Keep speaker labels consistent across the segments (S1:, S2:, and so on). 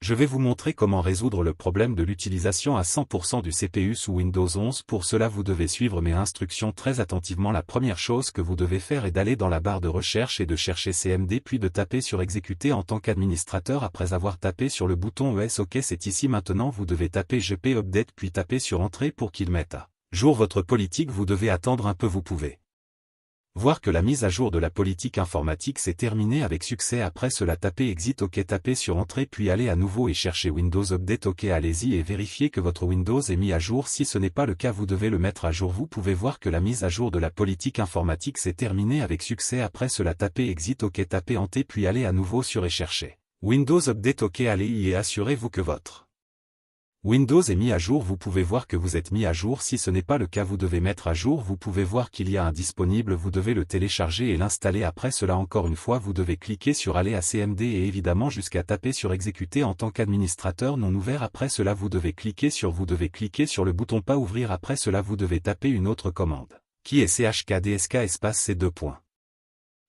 S1: Je vais vous montrer comment résoudre le problème de l'utilisation à 100% du CPU sous Windows 11. Pour cela vous devez suivre mes instructions très attentivement. La première chose que vous devez faire est d'aller dans la barre de recherche et de chercher CMD puis de taper sur exécuter en tant qu'administrateur. Après avoir tapé sur le bouton ES OK, c'est ici. Maintenant vous devez taper GP Update puis taper sur Entrée pour qu'il mette à jour votre politique. Vous devez attendre un peu. Vous pouvez voir que la mise à jour de la politique informatique s'est terminée avec succès. Après cela tapez Exit OK, tapez sur Entrée puis allez à nouveau et cherchez Windows Update OK. Allez-y et vérifiez que votre Windows est mis à jour. Si ce n'est pas le cas, vous devez le mettre à jour. Vous pouvez voir que la mise à jour de la politique informatique s'est terminée avec succès. Après cela tapez Exit OK, tapez Entrée puis allez à nouveau sur et cherchez Windows Update OK. Allez-y et assurez-vous que votre Windows est mis à jour. Vous pouvez voir que vous êtes mis à jour. Si ce n'est pas le cas, vous devez mettre à jour. Vous pouvez voir qu'il y a un disponible. Vous devez le télécharger et l'installer. Après cela, encore une fois, vous devez cliquer sur Aller à CMD et évidemment jusqu'à taper sur Exécuter en tant qu'administrateur non ouvert. Après cela, vous devez cliquer sur le bouton Pas ouvrir. Après cela, vous devez taper une autre commande, qui est chkdsk espace C2 points.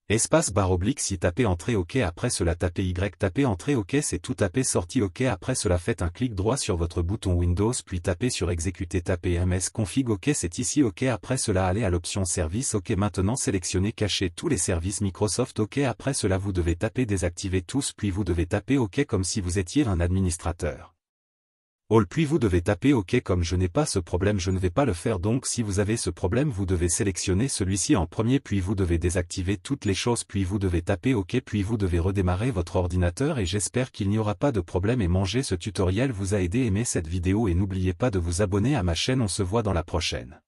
S1: Espace barre oblique. Si tapez Entrée OK, après cela tapez Y, tapez Entrée OK, c'est tout. Tapez Sortie OK, après cela faites un clic droit sur votre bouton Windows puis tapez sur Exécuter, tapez MS Config OK, c'est ici OK. Après cela allez à l'option Service OK. Maintenant sélectionnez Cacher tous les services Microsoft OK. Après cela vous devez taper Désactiver tous puis vous devez taper OK comme si vous étiez un administrateur. All puis vous devez taper OK. Comme je n'ai pas ce problème, je ne vais pas le faire. Donc si vous avez ce problème, vous devez sélectionner celui-ci en premier puis vous devez désactiver toutes les choses puis vous devez taper OK puis vous devez redémarrer votre ordinateur et j'espère qu'il n'y aura pas de problème et ce tutoriel vous a aidé. Aimez cette vidéo et n'oubliez pas de vous abonner à ma chaîne. On se voit dans la prochaine.